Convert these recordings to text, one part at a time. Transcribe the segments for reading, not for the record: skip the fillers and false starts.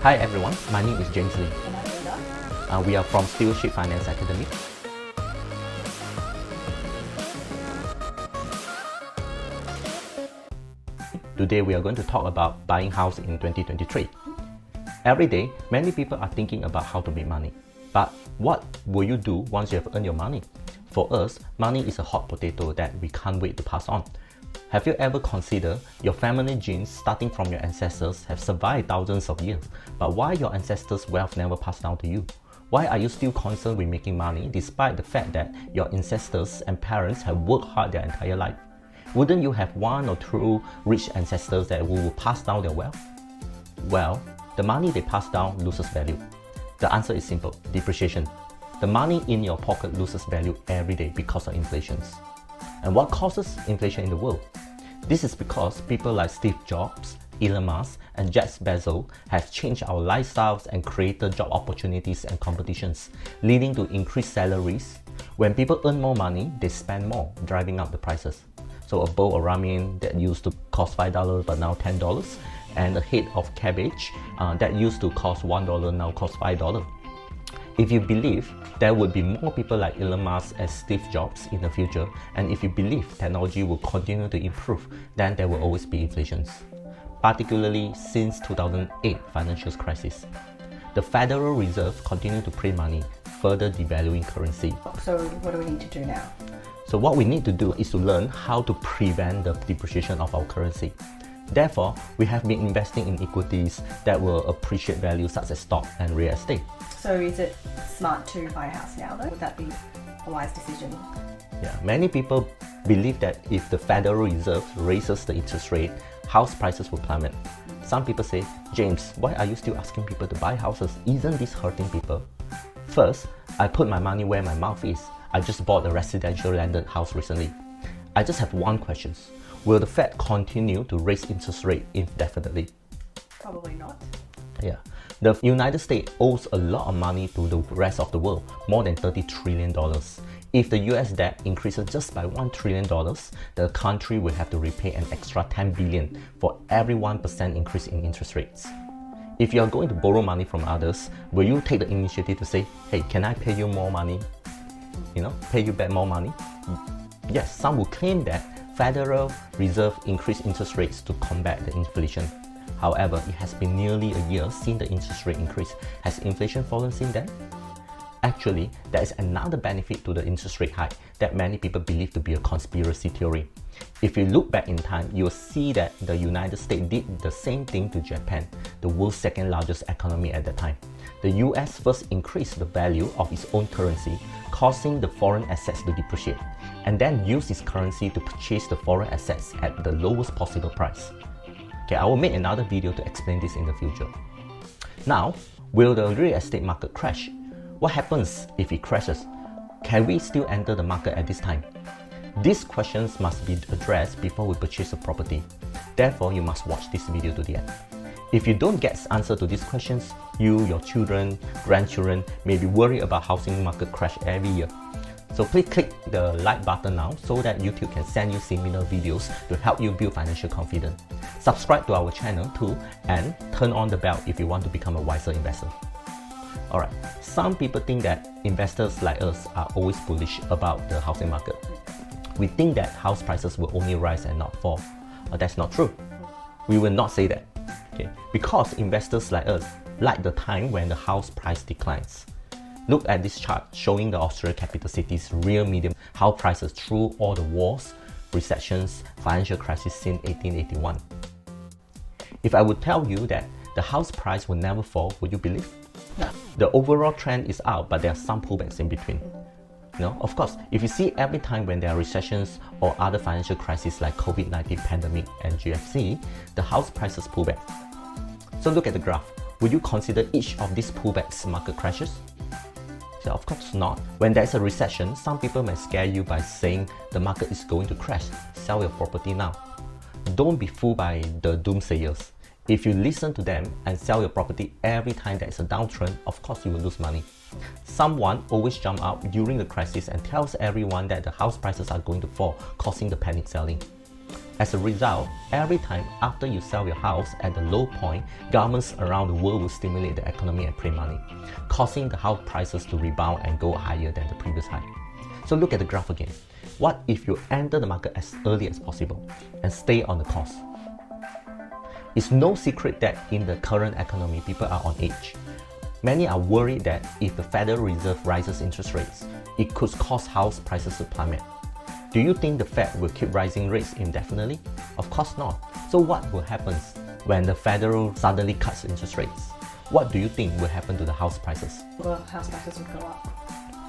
Hi everyone, my name is James Lee. And I'm Linda. We are from Stewardship Finance Academy. Today we are going to talk about buying house in 2023. Every day, many people are thinking about how to make money. But what will you do once you have earned your money? For us, money is a hot potato that we can't wait to pass on. Have you ever considered your family genes starting from your ancestors have survived thousands of years, but why your ancestors' wealth never passed down to you? Why are you still concerned with making money despite the fact that your ancestors and parents have worked hard their entire life? Wouldn't you have one or two rich ancestors that will pass down their wealth? Well, the money they pass down loses value. The answer is simple: depreciation. The money in your pocket loses value every day because of inflation. And what causes inflation in the world? This is because people like Steve Jobs, Elon Musk, and Jeff Bezos have changed our lifestyles and created job opportunities and competitions, leading to increased salaries. When people earn more money, they spend more, driving up the prices. So a bowl of ramen that used to cost $5 but now $10, and a head of cabbage that used to cost $1 now costs $5. If you believe there would be more people like Elon Musk and Steve Jobs in the future, and if you believe technology will continue to improve, then there will always be inflation. Particularly since 2008 financial crisis. The Federal Reserve continued to print money, further devaluing currency. So what do we need to do now? So what we need to do is to learn how to prevent the depreciation of our currency. Therefore, we have been investing in equities that will appreciate value such as stock and real estate. So is it smart to buy a house now though? Would that be a wise decision? Yeah, many people believe that if the Federal Reserve raises the interest rate, house prices will plummet. Some people say, James, why are you still asking people to buy houses? Isn't this hurting people? First, I put my money where my mouth is. I just bought a residential landed house recently. I just have one question. Will the Fed continue to raise interest rate indefinitely? Probably not. Yeah. The United States owes a lot of money to the rest of the world, more than $30 trillion. If the US debt increases just by $1 trillion, the country will have to repay an extra $10 billion for every 1% increase in interest rates. If you are going to borrow money from others, will you take the initiative to say, hey, can I pay you more money? Pay you back more money? Yes, some will claim that Federal Reserve increased interest rates to combat the inflation. However, it has been nearly a year since the interest rate increase. Has inflation fallen since then? Actually, there is another benefit to the interest rate hike that many people believe to be a conspiracy theory. If you look back in time, you will see that the United States did the same thing to Japan, the world's second largest economy at that time. The US first increased the value of its own currency, causing the foreign assets to depreciate, and then used its currency to purchase the foreign assets at the lowest possible price. Okay, I will make another video to explain this in the future. Now, will the real estate market crash? What happens if it crashes? Can we still enter the market at this time? These questions must be addressed before we purchase a property. Therefore, you must watch this video to the end. If you don't get answer to these questions, you, your children, grandchildren may be worried about housing market crash every year. So please click the like button now so that YouTube can send you similar videos to help you build financial confidence. Subscribe to our channel too and turn on the bell if you want to become a wiser investor. Alright, some people think that investors like us are always bullish about the housing market. We think that house prices will only rise and not fall. That's not true. We will not say that. Okay? Because investors like us like the time when the house price declines. Look at this chart showing the Australian capital cities' real median house prices through all the wars, recessions, financial crisis since 1881. If I would tell you that the house price will never fall, would you believe? No. The overall trend is out, but there are some pullbacks in between. Of course, if you see every time when there are recessions or other financial crises like COVID-19 pandemic and GFC, the house prices pull back. So look at the graph. Would you consider each of these pullbacks market crashes? So of course not. When there is a recession, some people may scare you by saying the market is going to crash. Sell your property now. Don't be fooled by the doomsayers. If you listen to them and sell your property every time there is a downtrend, of course you will lose money. Someone always jump out during the crisis and tells everyone that the house prices are going to fall, causing the panic selling. As a result, every time after you sell your house at the low point, governments around the world will stimulate the economy and print money, causing the house prices to rebound and go higher than the previous high. So look at the graph again. What if you enter the market as early as possible and stay on the course? It's no secret that in the current economy, people are on edge. Many are worried that if the Federal Reserve rises interest rates, it could cause house prices to plummet. Do you think the Fed will keep rising rates indefinitely? Of course not. So what will happen when the Federal suddenly cuts interest rates? What do you think will happen to the house prices? The house prices would go up.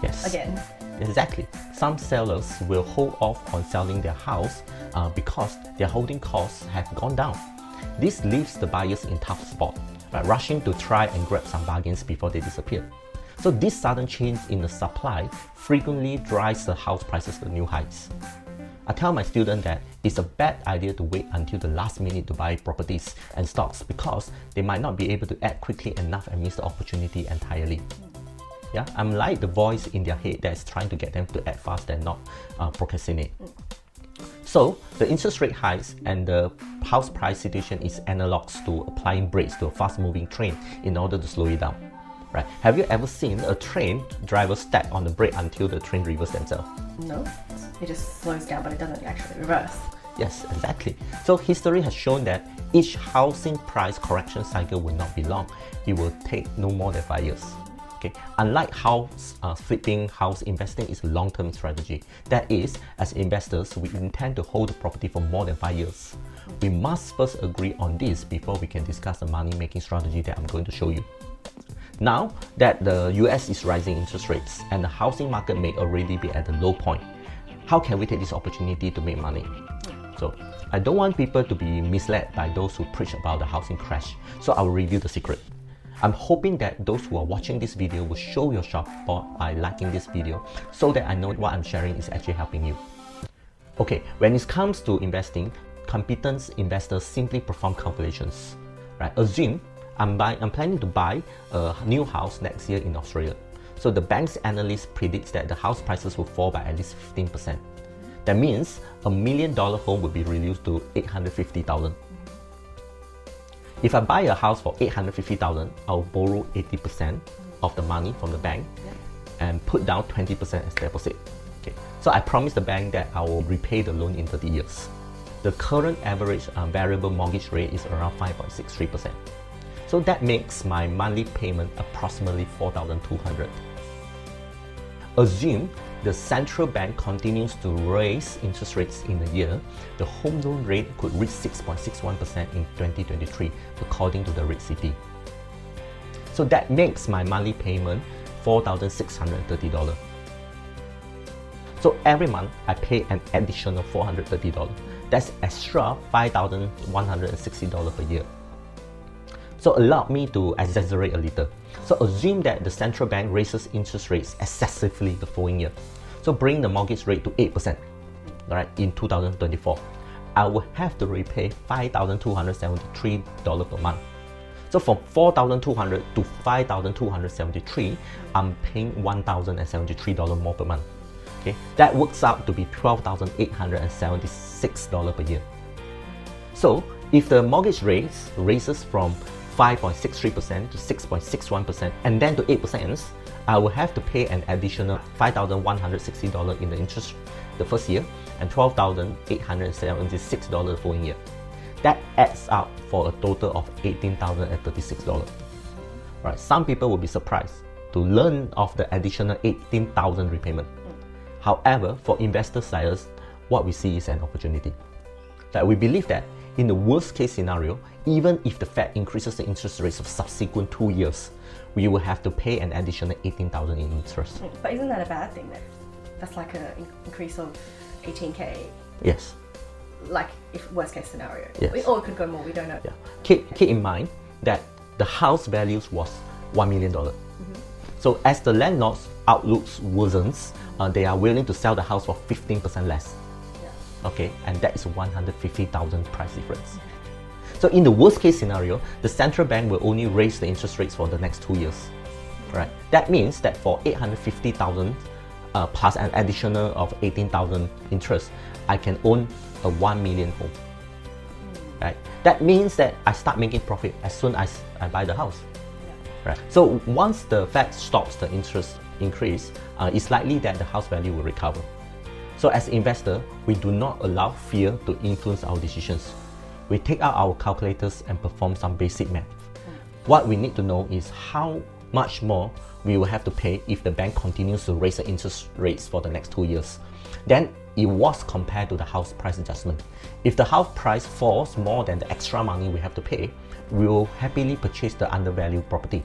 Yes. Again. Exactly. Some sellers will hold off on selling their house because their holding costs have gone down. This leaves the buyers in tough spot, rushing to try and grab some bargains before they disappear. So this sudden change in the supply frequently drives the house prices to new heights. I tell my students that it's a bad idea to wait until the last minute to buy properties and stocks because they might not be able to act quickly enough and miss the opportunity entirely. Yeah, I'm like the voice in their head that's trying to get them to act fast and not procrastinate. So the interest rate hikes and the house price situation is analogs to applying brakes to a fast-moving train in order to slow it down. Right? Have you ever seen a train driver step on the brake until the train reverses themselves? No, it just slows down, but it doesn't actually reverse. Yes, exactly. So history has shown that each housing price correction cycle will not be long. It will take no more than 5 years. Okay. Unlike house flipping, house investing is a long-term strategy. That is, as investors, we intend to hold the property for more than 5 years. We must first agree on this before we can discuss the money-making strategy that I'm going to show you. Now that the US is rising interest rates and the housing market may already be at the low point, how can we take this opportunity to make money? So I don't want people to be misled by those who preach about the housing crash, so I will reveal the secret. I'm hoping that those who are watching this video will show your support by liking this video so that I know what I'm sharing is actually helping you. Okay, when it comes to investing, competent investors simply perform calculations. Right? Assume I'm planning to buy a new house next year in Australia. So the bank's analyst predicts that the house prices will fall by at least 15%. That means $1 million home will be reduced to $850,000. If I buy a house for $850,000, I'll borrow 80% of the money from the bank and put down 20% as deposit. Okay. So I promise the bank that I will repay the loan in 30 years. The current average variable mortgage rate is around 5.63%. So that makes my monthly payment approximately $4,200. Assume the central bank continues to raise interest rates in a year, the home loan rate could reach 6.61% in 2023, according to the Rate City. So that makes my monthly payment $4,630. So every month I pay an additional $430. That's extra $5,160 per year. So allow me to exaggerate a little. So assume that the central bank raises interest rates excessively the following year. So bring the mortgage rate to 8%, right, in 2024. I will have to repay $5,273 per month. So from $4,200 to $5,273, I'm paying $1,073 more per month. Okay, that works out to be $12,876 per year. So if the mortgage rate raises from 5.63% to 6.61% and then to 8%, I will have to pay an additional $5,160 in the interest the first year and $12,876 the following year. That adds up for a total of $18,036. Right, some people will be surprised to learn of the additional $18,000 repayment. However, for investor sellers, what we see is an opportunity. That we believe that in the worst case scenario, even if the Fed increases the interest rates of subsequent 2 years, we will have to pay an additional $18,000 in interest. But isn't that a bad thing then? That's like an increase of 18K. Yes. Like if worst case scenario. Yes. Or it could go more, we don't know. Yeah. Keep in mind that the house values was $1 million. So as the landlord's outlooks worsens, they are willing to sell the house for 15% less. Okay, and that is $150,000 price difference. So in the worst case scenario, the central bank will only raise the interest rates for the next 2 years. Right? That means that for $850,000 plus an additional of $18,000 interest, I can own a 1 million home. Right? That means that I start making profit as soon as I buy the house. Right? So once the Fed stops the interest increase, it's likely that the house value will recover. So as investor, we do not allow fear to influence our decisions. We take out our calculators and perform some basic math. What we need to know is how much more we will have to pay if the bank continues to raise the interest rates for the next 2 years. Then it was compared to the house price adjustment. If the house price falls more than the extra money we have to pay, we will happily purchase the undervalued property.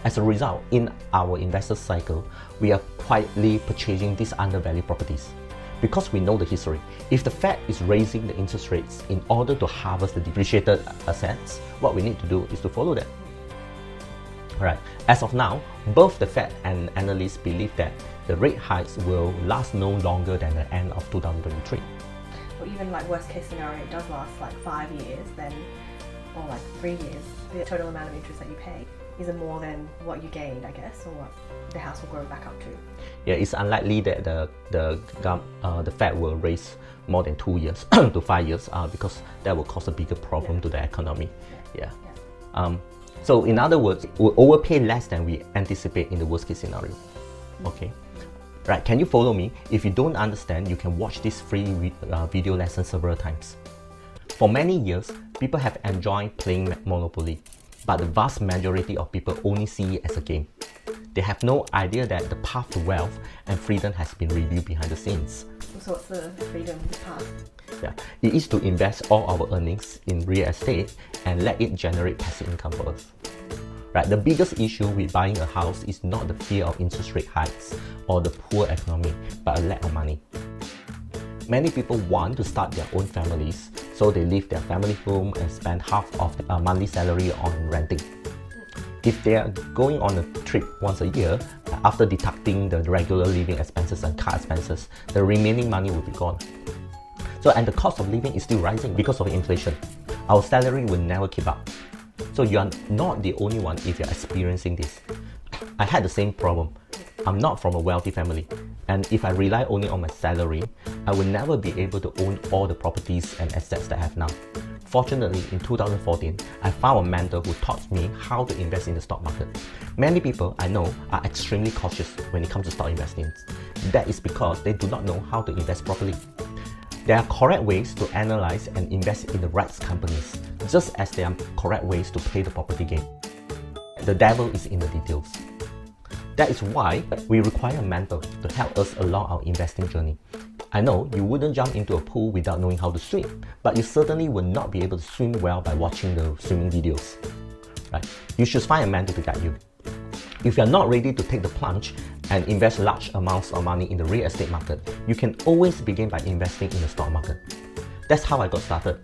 As a result, in our investor cycle, we are quietly purchasing these undervalued properties. Because we know the history, if the Fed is raising the interest rates in order to harvest the depreciated assets, what we need to do is to follow that. Right. As of now, both the Fed and analysts believe that the rate hikes will last no longer than the end of 2023. Or even like worst case scenario, it does last like 5 years, then, or like 3 years, the total amount of interest that you pay isn't more than what you gained, I guess, or what the house will grow back up to. Yeah, it's unlikely that the Fed will raise more than 2 years to 5 years because that will cause a bigger problem to the economy. So in other words, we'll overpay less than we anticipate in the worst case scenario. Okay. Right, can you follow me? If you don't understand, you can watch this free video lesson several times. For many years, people have enjoyed playing Monopoly, but the vast majority of people only see it as a game. They have no idea that the path to wealth and freedom has been revealed behind the scenes. So what's the freedom path? Yeah, it is to invest all our earnings in real estate and let it generate passive income for us. Right, the biggest issue with buying a house is not the fear of interest rate hikes or the poor economy, but a lack of money. Many people want to start their own families, so they leave their family home and spend half of their monthly salary on renting. If they are going on a trip once a year, after deducting the regular living expenses and car expenses, the remaining money will be gone. So, and the cost of living is still rising because of inflation. Our salary will never keep up. So you are not the only one if you're experiencing this. I had the same problem. I'm not from a wealthy family, and if I rely only on my salary, I will never be able to own all the properties and assets that I have now. Fortunately, in 2014, I found a mentor who taught me how to invest in the stock market. Many people I know are extremely cautious when it comes to stock investing. That is because they do not know how to invest properly. There are correct ways to analyze and invest in the right companies, just as there are correct ways to play the property game. The devil is in the details. That is why we require a mentor to help us along our investing journey. I know you wouldn't jump into a pool without knowing how to swim, but you certainly will not be able to swim well by watching the swimming videos. Right? You should find a mentor to guide you. If you are not ready to take the plunge and invest large amounts of money in the real estate market, you can always begin by investing in the stock market. That's how I got started.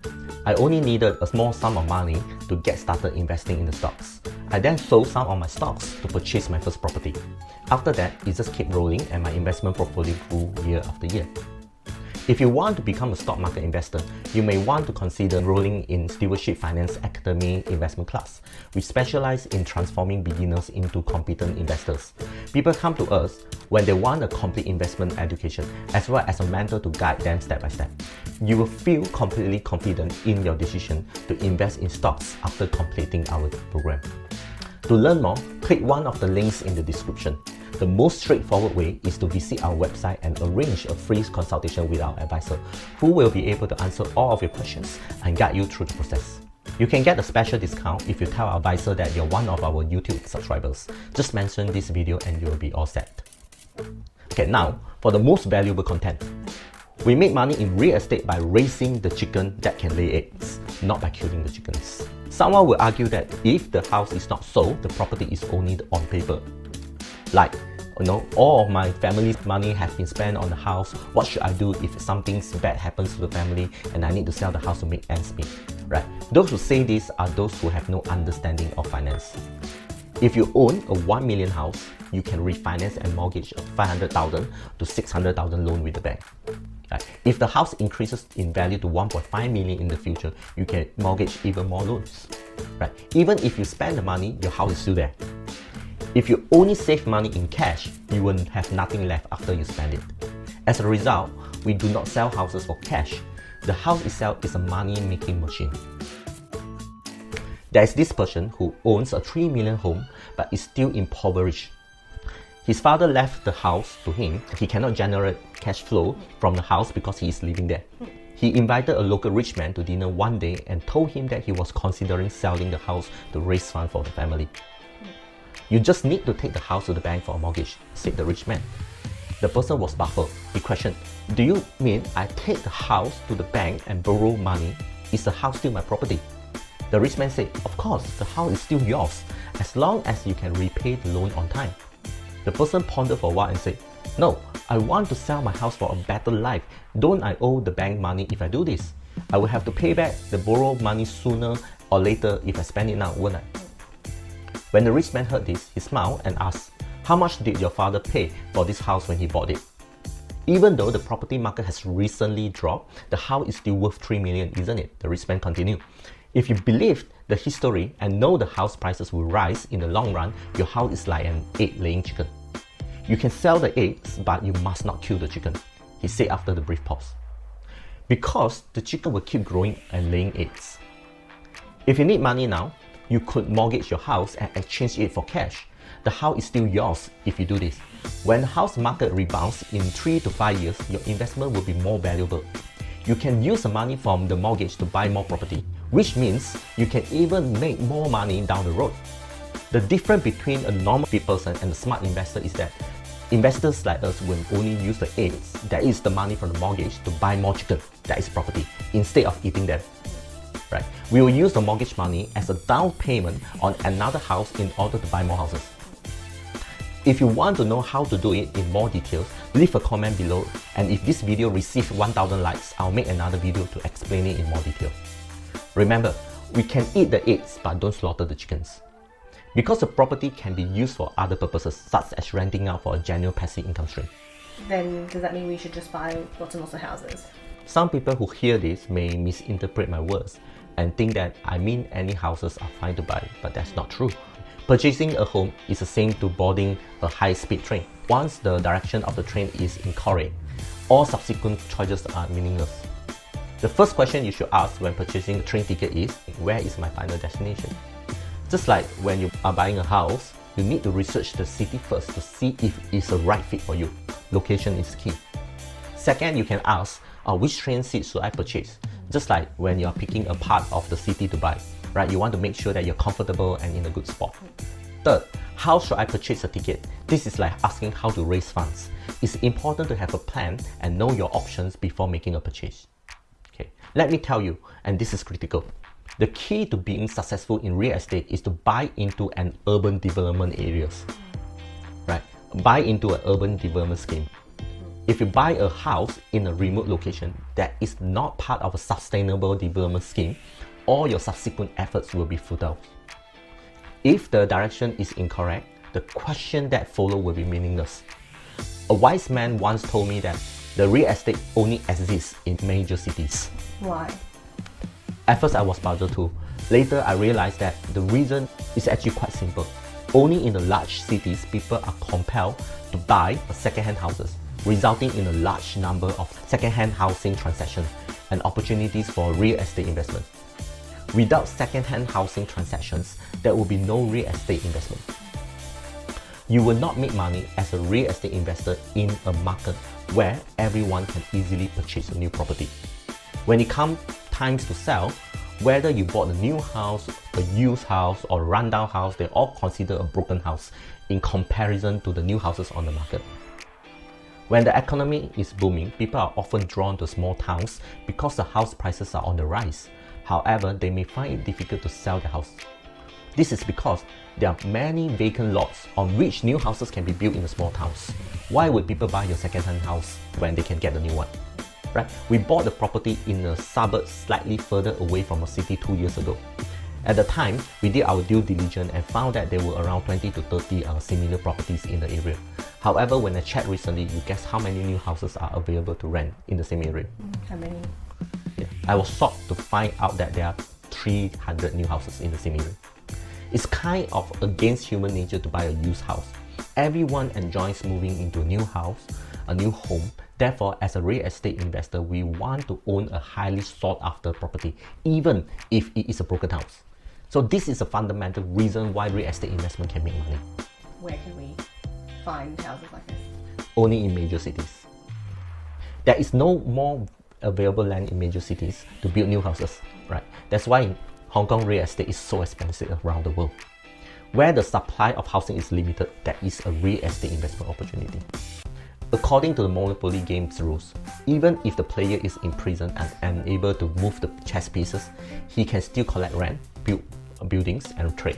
I only needed a small sum of money to get started investing in the stocks. I then sold some of my stocks to purchase my first property. After that, it just kept rolling and my investment portfolio grew year after year. If you want to become a stock market investor, you may want to consider enrolling in Stewardship Finance Academy investment class. We specialize in transforming beginners into competent investors. People come to us when they want a complete investment education, as well as a mentor to guide them step by step. You will feel completely confident in your decision to invest in stocks after completing our program. To learn more, click one of the links in the description. The most straightforward way is to visit our website and arrange a free consultation with our advisor, who will be able to answer all of your questions and guide you through the process. You can get a special discount if you tell our advisor that you're one of our YouTube subscribers. Just mention this video and you'll be all set. Okay, now for the most valuable content. We make money in real estate by raising the chicken that can lay eggs, not by killing the chickens. Someone will argue that if the house is not sold, the property is only on paper. Like, all of my family's money has been spent on the house. What should I do if something bad happens to the family and I need to sell the house to make ends meet? Right? Those who say this are those who have no understanding of finance. If you own a 1 million house, you can refinance and mortgage a 500,000 to 600,000 loan with the bank. Right? If the house increases in value to 1.5 million in the future, you can mortgage even more loans. Right? Even if you spend the money, your house is still there. If you only save money in cash, you will have nothing left after you spend it. As a result, We do not sell houses for cash. The house itself is a money-making machine. There is this person who owns a 3 million home but is still impoverished. His father left the house to him. He cannot generate cash flow from the house because he is living there. He invited a local rich man to dinner one day and told him that he was considering selling the house to raise funds for the family. You just need to take the house to the bank for a mortgage, said the rich man. The person was baffled. He questioned, "Do you mean I take the house to the bank and borrow money? Is the house still my property?" The rich man said, "Of course, the house is still yours, as long as you can repay the loan on time." The person pondered for a while and said, "No, I want to sell my house for a better life. Don't I owe the bank money if I do this? I will have to pay back the borrowed money sooner or later if I spend it now, won't I?" When the rich man heard this, he smiled and asked, "How much did your father pay for this house when he bought it?" "Even though the property market has recently dropped, the house is still worth 3 million, isn't it?" The rich man continued. "If you believe the history and know the house prices will rise in the long run, your house is like an egg-laying chicken. You can sell the eggs, but you must not kill the chicken," he said after the brief pause. "Because the chicken will keep growing and laying eggs. If you need money now, you could mortgage your house and exchange it for cash. The house is still yours if you do this. When the house market rebounds in 3 to 5 years, your investment will be more valuable. You can use the money from the mortgage to buy more property, which means you can even make more money down the road. The difference between a normal person and a smart investor is that investors like us will only use the eggs, that is the money from the mortgage, to buy more chicken, that is property, instead of eating them. Right? We will use the mortgage money as a down payment on another house in order to buy more houses. If you want to know how to do it in more details, leave a comment below, and if this video receives 1000 likes, I'll make another video to explain it in more detail. Remember, we can eat the eggs but don't slaughter the chickens. Because the property can be used for other purposes, such as renting out for a genuine passive income stream. Then does that mean we should just buy lots and lots of houses? Some people who hear this may misinterpret my words and think that I mean any houses are fine to buy, but that's not true. Purchasing a home is the same to boarding a high-speed train. Once the direction of the train is incorrect, all subsequent choices are meaningless. The first question you should ask when purchasing a train ticket is, where is my final destination? Just like when you are buying a house, you need to research the city first to see if it's a right fit for you. Location is key. Second, you can ask, which train seat should I purchase? Just like when you're picking a part of the city to buy, right? You want to make sure that you're comfortable and in a good spot. Third, how should I purchase a ticket? This is like asking how to raise funds. It's important to have a plan and know your options before making a purchase. Okay, let me tell you, and this is critical. The key to being successful in real estate is to buy into an urban development areas, right? Buy into an urban development scheme. If you buy a house in a remote location that is not part of a sustainable development scheme, all your subsequent efforts will be futile. If the direction is incorrect, the question that follows will be meaningless. A wise man once told me that the real estate only exists in major cities. Why? At first I was puzzled too. Later I realized that the reason is actually quite simple. Only in the large cities people are compelled to buy second-hand houses, resulting in a large number of second-hand housing transactions and opportunities for real estate investment. Without second-hand housing transactions, there will be no real estate investment. You will not make money as a real estate investor in a market where everyone can easily purchase a new property. When it comes time to sell, whether you bought a new house, a used house, or a rundown house, they all consider a broken house in comparison to the new houses on the market. When the economy is booming, people are often drawn to small towns because the house prices are on the rise. However, they may find it difficult to sell their house. This is because there are many vacant lots on which new houses can be built in the small towns. Why would people buy your second-hand house when they can get a new one? Right? We bought the property in a suburb slightly further away from a city 2 years ago. At the time, we did our due diligence and found that there were around 20 to 30 similar properties in the area. However, when I checked recently, you guess how many new houses are available to rent in the same area? How many? Yeah. I was shocked to find out that there are 300 new houses in the same area. It's kind of against human nature to buy a used house. Everyone enjoys moving into a new house, a new home, Therefore, as a real estate investor, we want to own a highly sought after property, even if it is a broken house. So this is a fundamental reason why real estate investment can make money. Where can we find houses like this? Only in major cities. There is no more available land in major cities to build new houses, right? That's why Hong Kong real estate is so expensive around the world. Where the supply of housing is limited, that is a real estate investment opportunity. According to the Monopoly game's rules, even if the player is in prison and unable to move the chess pieces, he can still collect rent, build buildings and trade.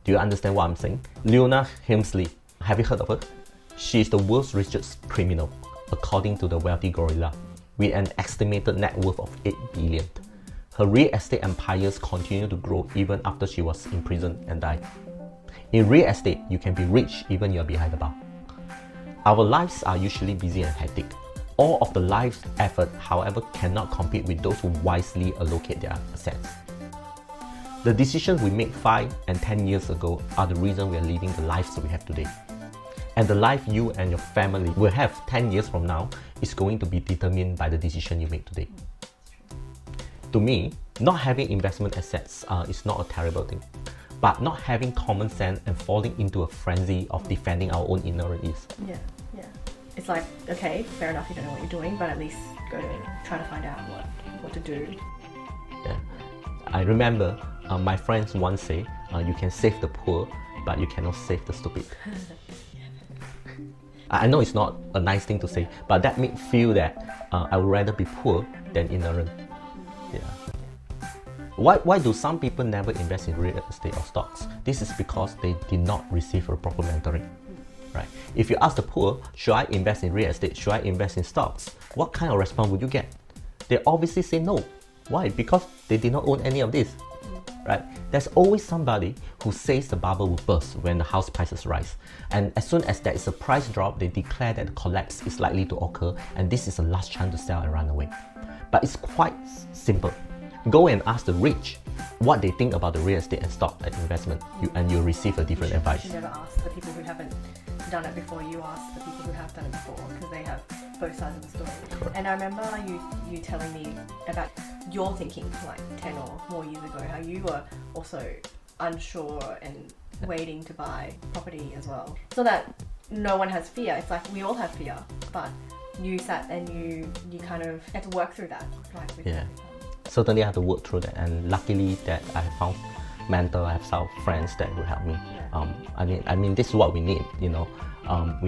Do you understand what I'm saying? Leona Helmsley, have you heard of her? She is the world's richest criminal, according to the wealthy gorilla, with an estimated net worth of 8 billion. Her real estate empires continue to grow even after she was in prison and died. In real estate, you can be rich even you're behind the bar. Our lives are usually busy and hectic. All of the life's effort, however, cannot compete with those who wisely allocate their assets. The decisions we made 5 and 10 years ago are the reason we are living the lives we have today. And the life you and your family will have 10 years from now is going to be determined by the decision you make today. To me, not having investment assets is not a terrible thing. But not having common sense and falling into a frenzy of defending our own ignorance is. Yeah. It's like, okay, fair enough, you don't know what you're doing, but at least go to try to find out what to do. Yeah. I remember my friends once say, you can save the poor, but you cannot save the stupid. I know it's not a nice thing to say, but that made me feel that I would rather be poor than ignorant. Yeah. Why do some people never invest in real estate or stocks? This is because they did not receive a proper mentoring. Right? If you ask the poor, should I invest in real estate? Should I invest in stocks? What kind of response would you get? They obviously say no. Why? Because they did not own any of this. Right? There's always somebody who says the bubble will burst when the house prices rise. And as soon as there is a price drop, they declare that the collapse is likely to occur and this is the last chance to sell and run away. But it's quite simple. Go and ask the rich what they think about the real estate and stock investment, and you'll receive a different advice. You should never ask the people who haven't done it before. You ask the people who have done it before, because they have both sides of the story. Correct. And I remember you telling me about your thinking like 10 or more years ago, how you were also unsure and waiting to buy property as well. So that no one has fear. It's like we all have fear, but you sat and you kind of had to work through that. Right? Yeah. Certainly I have to work through that, and luckily that I have found mentor, I have some friends that will help me. I mean this is what we need, we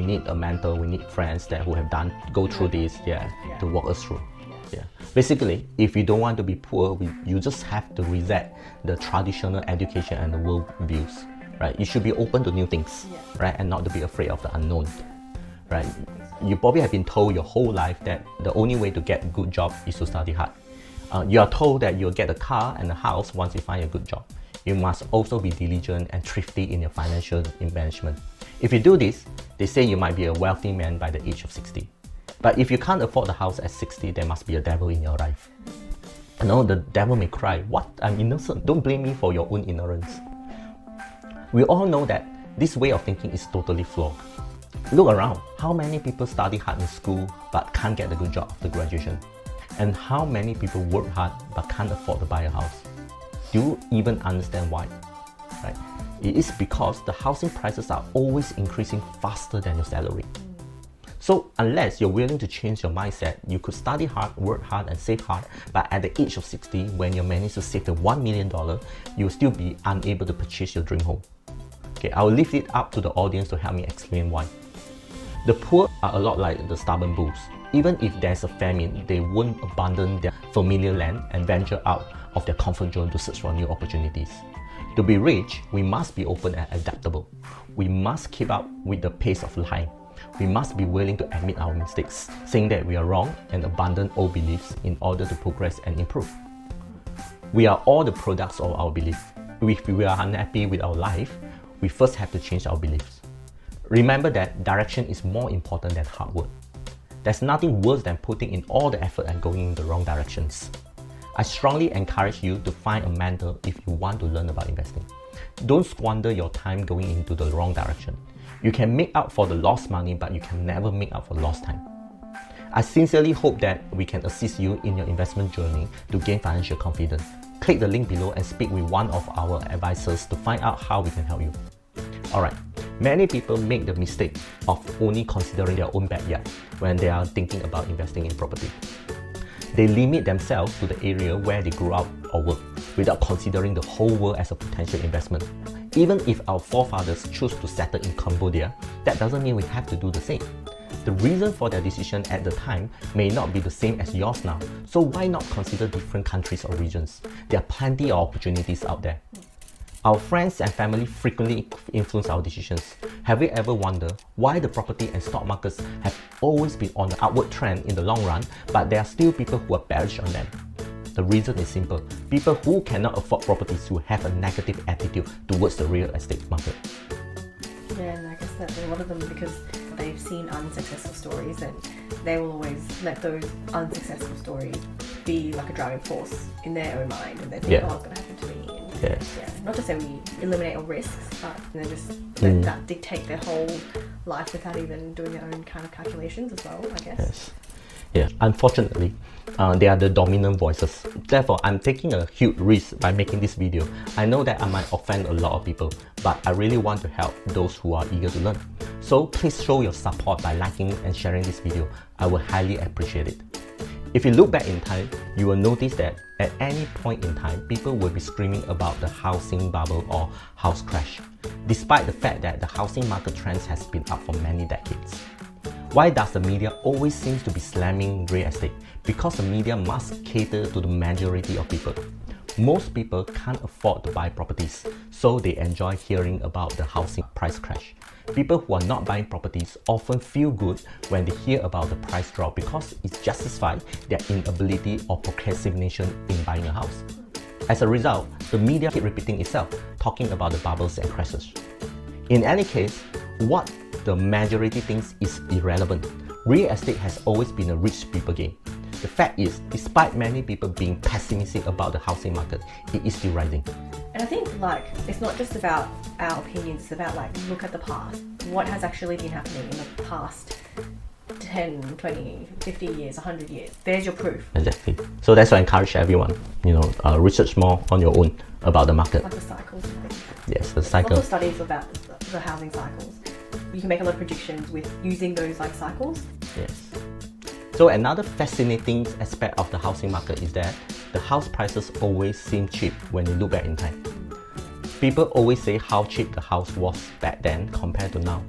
need a mentor, we need friends that who have go through this, to walk us through. Yeah. Basically, if you don't want to be poor, you just have to reset the traditional education and the world views, right? You should be open to new things, right? And not to be afraid of the unknown, right? You probably have been told your whole life that the only way to get a good job is to study hard. You are told that you'll get a car and a house once you find a good job. You must also be diligent and thrifty in your financial management. If you do this, they say you might be a wealthy man by the age of 60. But if you can't afford the house at 60, there must be a devil in your life. No, the devil may cry, "What? I'm innocent. Don't blame me for your own ignorance." We all know that this way of thinking is totally flawed. Look around. How many people study hard in school but can't get a good job after graduation? And how many people work hard but can't afford to buy a house? Do you even understand why? Right? It is because the housing prices are always increasing faster than your salary. So unless you're willing to change your mindset, you could study hard, work hard and save hard, but at the age of 60, when you manage to save the $1 million, you'll still be unable to purchase your dream home. Okay, I will leave it up to the audience to help me explain why. The poor are a lot like the stubborn bulls. Even if there's a famine, they won't abandon their familiar land and venture out of their comfort zone to search for new opportunities. To be rich, we must be open and adaptable. We must keep up with the pace of life. We must be willing to admit our mistakes, saying that we are wrong and abandon old beliefs in order to progress and improve. We are all the products of our beliefs. If we are unhappy with our life, we first have to change our beliefs. Remember that direction is more important than hard work. There's nothing worse than putting in all the effort and going in the wrong directions. I strongly encourage you to find a mentor if you want to learn about investing. Don't squander your time going into the wrong direction. You can make up for the lost money, but you can never make up for lost time. I sincerely hope that we can assist you in your investment journey to gain financial confidence. Click the link below and speak with one of our advisors to find out how we can help you. Alright, many people make the mistake of only considering their own backyard when they are thinking about investing in property. They limit themselves to the area where they grew up or work without considering the whole world as a potential investment. Even if our forefathers choose to settle in Cambodia, that doesn't mean we have to do the same. The reason for their decision at the time may not be the same as yours now, so why not consider different countries or regions? There are plenty of opportunities out there. Our friends and family frequently influence our decisions. Have we ever wondered why the property and stock markets have always been on an upward trend in the long run, but there are still people who are bearish on them? The reason is simple. People who cannot afford properties who have a negative attitude towards the real estate market. Yeah, and I guess that a lot of them, because they've seen unsuccessful stories, and they will always let those unsuccessful stories be like a driving force in their own mind, and they think, oh, it's going to happen to me. And yeah, not to say we eliminate all risks, but just let that dictate their whole life without even doing their own kind of calculations as well, I guess. Yes. Yeah, unfortunately, they are the dominant voices. Therefore, I'm taking a huge risk by making this video. I know that I might offend a lot of people, but I really want to help those who are eager to learn. So please show your support by liking and sharing this video. I will highly appreciate it. If you look back in time, you will notice that at any point in time, people will be screaming about the housing bubble or house crash, despite the fact that the housing market trends has been up for many decades. Why does the media always seem to be slamming real estate? Because the media must cater to the majority of people. Most people can't afford to buy properties, so they enjoy hearing about the housing price crash. People who are not buying properties often feel good when they hear about the price drop because it justifies their inability or procrastination in buying a house. As a result, the media keep repeating itself, talking about the bubbles and crashes. In any case, what the majority thinks is irrelevant. Real estate has always been a rich people game. The fact is, despite many people being pessimistic about the housing market, it is still rising. And I think it's not just about our opinions, it's about look at the past. What has actually been happening in the past 10, 20, 50 years, 100 years. There's your proof. Exactly. So that's why I encourage everyone, research more on your own about the market. Like the cycles and things. Yes, the cycle. Lots of studies about the housing cycles. You can make a lot of predictions with using those cycles. Yes. So another fascinating aspect of the housing market is that the house prices always seem cheap when you look back in time. People always say how cheap the house was back then compared to now.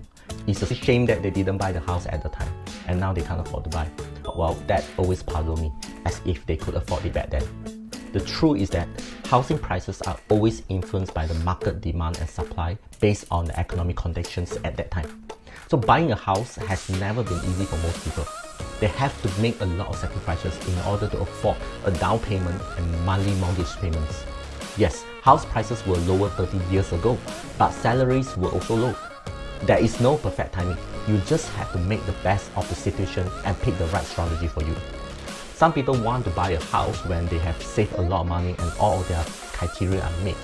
It's a shame that they didn't buy the house at the time and now they can't afford to buy. Well, that always puzzled me, as if they could afford it back then. The truth is that housing prices are always influenced by the market demand and supply based on the economic conditions at that time. So buying a house has never been easy for most people. They have to make a lot of sacrifices in order to afford a down payment and monthly mortgage payments. Yes, house prices were lower 30 years ago, but salaries were also low. There is no perfect timing. You just have to make the best of the situation and pick the right strategy for you. Some people want to buy a house when they have saved a lot of money and all of their criteria are met.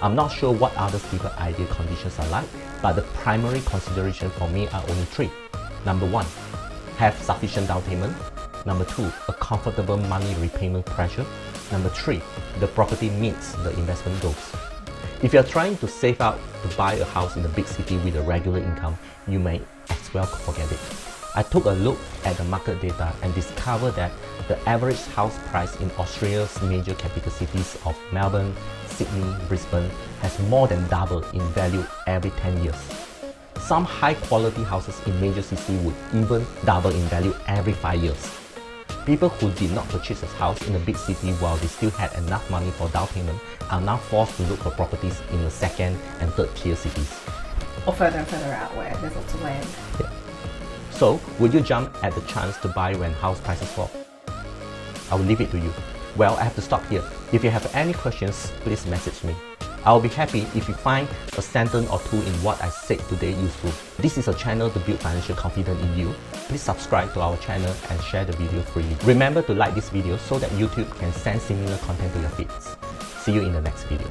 I'm not sure what other people's ideal conditions are like, but the primary consideration for me are only three. Number one, have sufficient down payment. Number two, a comfortable money repayment pressure. Number three, the property meets the investment goals. If you're trying to save up to buy a house in a big city with a regular income, you may as well forget it. I took a look at the market data and discovered that the average house price in Australia's major capital cities of Melbourne, Sydney, Brisbane has more than doubled in value every 10 years. Some high-quality houses in major cities would even double in value every 5 years. People who did not purchase a house in a big city while they still had enough money for down payment are now forced to look for properties in the second and third tier cities. Or further and further out where there's lots of land. Yeah. So, would you jump at the chance to buy when house prices fall? I will leave it to you. Well, I have to stop here. If you have any questions, please message me. I'll be happy if you find a sentence or two in what I said today useful. This is a channel to build financial confidence in you. Please subscribe to our channel and share the video freely. Remember to like this video so that YouTube can send similar content to your feeds. See you in the next video.